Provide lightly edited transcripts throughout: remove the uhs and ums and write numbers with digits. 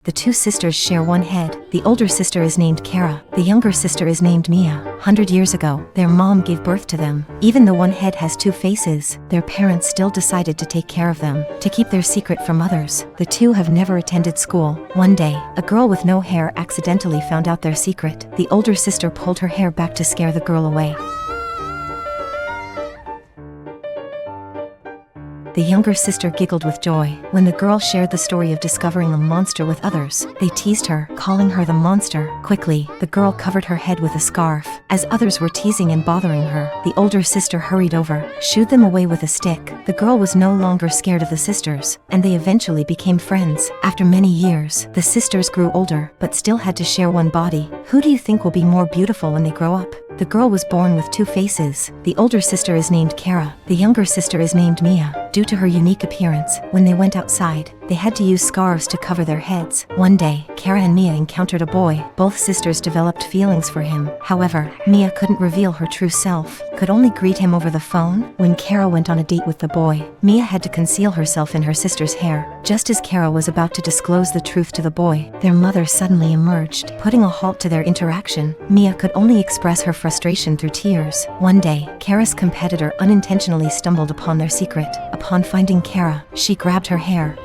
The two sisters share one head. The older sister is named Kara. The younger sister is named Mia. 100 years ago, their mom gave birth to them. Even though one head has two faces, their parents still decided to take care of them, to keep their secret from others. The two have never attended school. One day, a girl with no hair accidentally found out their secret. The older sister pulled her hair back to scare the girl away. The younger sister giggled with joy. When the girl shared the story of discovering a monster with others, they teased her, calling her the monster. Quickly, the girl covered her head with a scarf. As others were teasing and bothering her, the older sister hurried over, shooed them away with a stick. The girl was no longer scared of the sisters, and they eventually became friends. After many years, the sisters grew older, but still had to share one body. Who do you think will be more beautiful when they grow up? The girl was born with two faces. The older sister is named Kara. The younger sister is named Mia. Due to her unique appearance, when they went outside, they had to use scarves to cover their heads. One day, Kara and Mia encountered a boy. Both sisters developed feelings for him. However, Mia couldn't reveal her true self, could only greet him over the phone. When Kara went on a date with the boy, Mia had to conceal herself in her sister's hair. Just as Kara was about to disclose the truth to the boy, their mother suddenly emerged, putting a halt to their interaction. Mia could only express her frustration through tears. One day, Kara's competitor unintentionally stumbled upon their secret. Upon finding Kara, she grabbed her hair,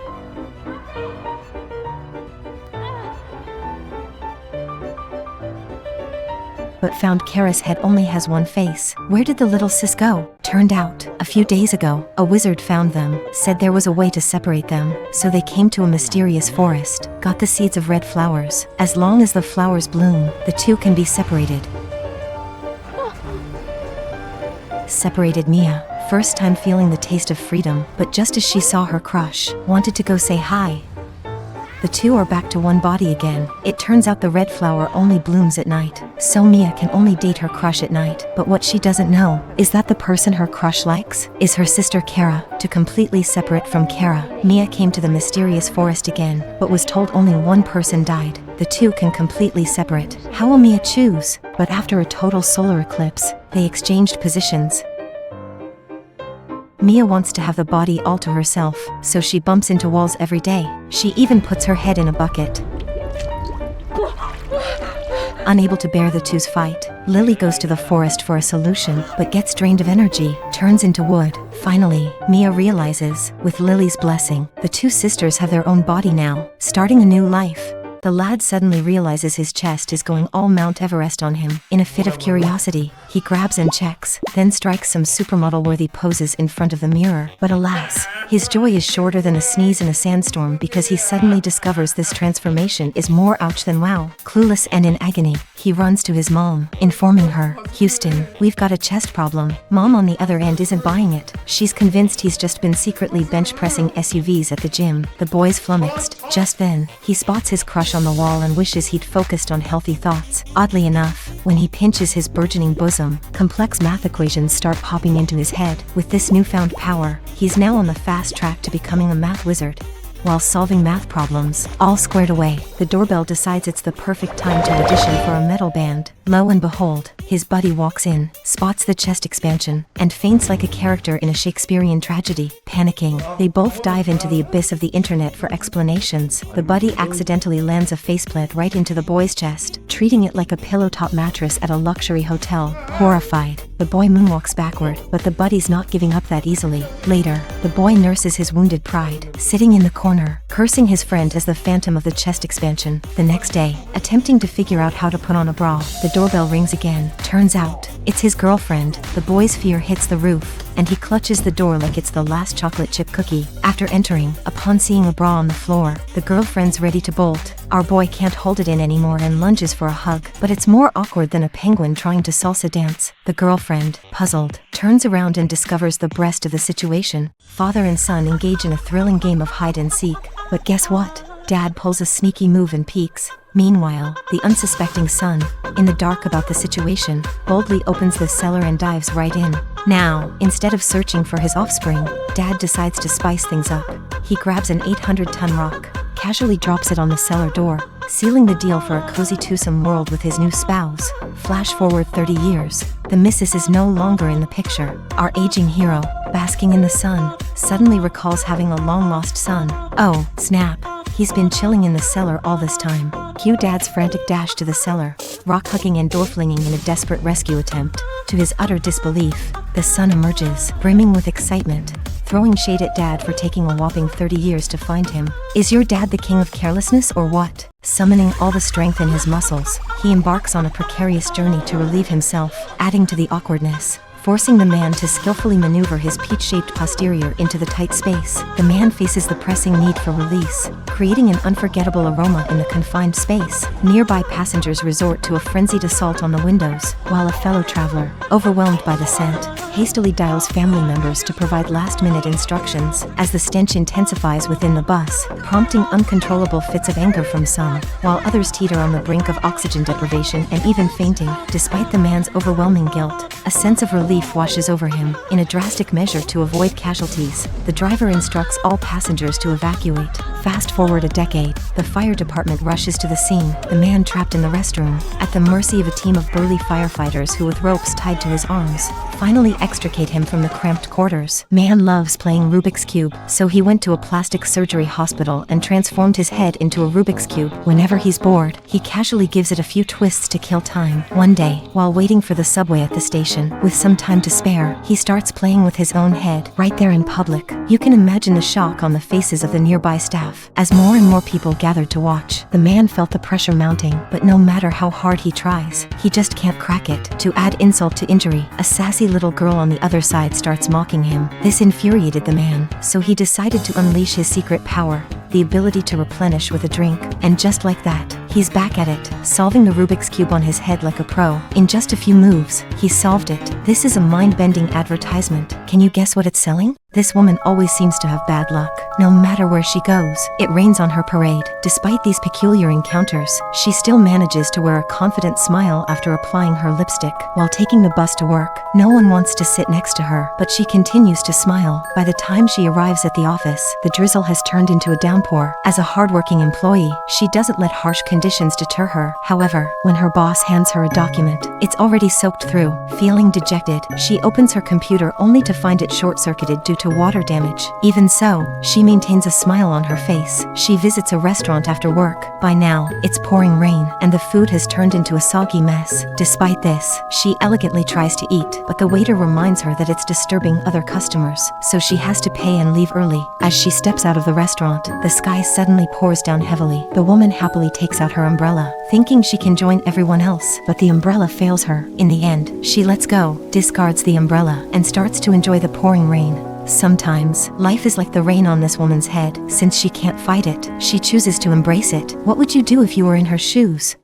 but found Kara's head only has one face. Where did the little sis go? Turned out, a few days ago, a wizard found them, said there was a way to separate them, so they came to a mysterious forest, got the seeds of red flowers. As long as the flowers bloom, the two can be separated. Separated Mia, first time feeling the taste of freedom, but just as she saw her crush, wanted to go say hi. The two are back to one body again. It turns out the red flower only blooms at night, so Mia can only date her crush at night. But what she doesn't know is that the person her crush likes is her sister Kara. To completely separate from Kara, Mia came to the mysterious forest again, but was told only one person died. The two can completely separate. How will Mia choose? But after a total solar eclipse, they exchanged positions. Mia wants to have the body all to herself, so she bumps into walls every day. She even puts her head in a bucket. Unable to bear the two's fight, Lily goes to the forest for a solution, but gets drained of energy, turns into wood. Finally, Mia realizes, with Lily's blessing, the two sisters have their own body now, starting a new life. The lad suddenly realizes his chest is going all Mount Everest on him. In a fit of curiosity, he grabs and checks, then strikes some supermodel-worthy poses in front of the mirror. But alas, his joy is shorter than a sneeze in a sandstorm because he suddenly discovers this transformation is more ouch than wow. Clueless and in agony, he runs to his mom, informing her, "Houston, we've got a chest problem." Mom on the other end isn't buying it. She's convinced he's just been secretly bench pressing SUVs at the gym. The boy's flummoxed. Just then, he spots his crush on the wall and wishes he'd focused on healthy thoughts. Oddly enough, when he pinches his burgeoning bosom, complex math equations start popping into his head. With this newfound power, he's now on the fast track to becoming a math wizard. While solving math problems, all squared away, the doorbell decides it's the perfect time to audition for a metal band. Lo and behold, his buddy walks in, spots the chest expansion, and faints like a character in a Shakespearean tragedy. Panicking, they both dive into the abyss of the internet for explanations. The buddy accidentally lands a faceplant right into the boy's chest, treating it like a pillow-top mattress at a luxury hotel. Horrified, the boy moonwalks backward, but the buddy's not giving up that easily. Later, the boy nurses his wounded pride, sitting in the corner, cursing his friend as the phantom of the chest expansion. The next day, attempting to figure out how to put on a bra, the doorbell rings again. Turns out, it's his girlfriend. The boy's fear hits the roof, and he clutches the door like it's the last chocolate chip cookie. After entering, upon seeing a bra on the floor, the girlfriend's ready to bolt. Our boy can't hold it in anymore and lunges for a hug, but it's more awkward than a penguin trying to salsa dance. The girlfriend, puzzled, turns around and discovers the breast of the situation. Father and son engage in a thrilling game of hide and seek, but guess what? Dad pulls a sneaky move and peeks. Meanwhile, the unsuspecting son, in the dark about the situation, boldly opens the cellar and dives right in. Now, instead of searching for his offspring, Dad decides to spice things up. He grabs an 800-ton rock, casually drops it on the cellar door, sealing the deal for a cozy twosome world with his new spouse. Flash forward 30 years, the missus is no longer in the picture. Our aging hero, basking in the sun, suddenly recalls having a long-lost son. Oh, snap. He's been chilling in the cellar all this time. Cue Dad's frantic dash to the cellar, rock hugging and door flinging in a desperate rescue attempt. To his utter disbelief, the son emerges, brimming with excitement, throwing shade at Dad for taking a whopping 30 years to find him. Is your dad the king of carelessness or what? Summoning all the strength in his muscles, he embarks on a precarious journey to relieve himself, adding to the awkwardness, forcing the man to skillfully maneuver his peach-shaped posterior into the tight space. The man faces the pressing need for release, creating an unforgettable aroma in the confined space. Nearby passengers resort to a frenzied assault on the windows, while a fellow traveler, overwhelmed by the scent, hastily dials family members to provide last-minute instructions as the stench intensifies within the bus, prompting uncontrollable fits of anger from some, while others teeter on the brink of oxygen deprivation and even fainting. Despite the man's overwhelming guilt, a sense of relief washes over him. In a drastic measure to avoid casualties, the driver instructs all passengers to evacuate. Fast forward a decade, the fire department rushes to the scene, the man trapped in the restroom, at the mercy of a team of burly firefighters who, with ropes tied to his arms, finally extricate him from the cramped quarters. Man loves playing Rubik's Cube, so he went to a plastic surgery hospital and transformed his head into a Rubik's Cube. Whenever he's bored, he casually gives it a few twists to kill time. One day, while waiting for the subway at the station, with some time to spare, he starts playing with his own head, right there in public. You can imagine the shock on the faces of the nearby staff. As more and more people gathered to watch, the man felt the pressure mounting, but no matter how hard he tries, he just can't crack it. To add insult to injury, a sassy little girl on the other side starts mocking him. This infuriated the man, so he decided to unleash his secret power, the ability to replenish with a drink. And just like that, he's back at it, solving the Rubik's Cube on his head like a pro. In just a few moves, he solved it. This is a mind-bending advertisement. Can you guess what it's selling? This woman always seems to have bad luck. No matter where she goes, it rains on her parade. Despite these peculiar encounters, she still manages to wear a confident smile after applying her lipstick. While taking the bus to work, no one wants to sit next to her, but she continues to smile. By the time she arrives at the office, the drizzle has turned into a downpour. As a hardworking employee, she doesn't let harsh conditions deter her. However, when her boss hands her a document, it's already soaked through. Feeling dejected, she opens her computer only to find it short-circuited due to water damage. Even so, she maintains a smile on her face. She visits a restaurant after work. By now, it's pouring rain, and the food has turned into a soggy mess. Despite this, she elegantly tries to eat, but the waiter reminds her that it's disturbing other customers, so she has to pay and leave early. As she steps out of the restaurant, the sky suddenly pours down heavily. The woman happily takes out her umbrella, thinking she can join everyone else, but the umbrella fails her. In the end, she lets go, discards the umbrella, and starts to enjoy the pouring rain. Sometimes, life is like the rain on this woman's head. Since she can't fight it, she chooses to embrace it. What would you do if you were in her shoes?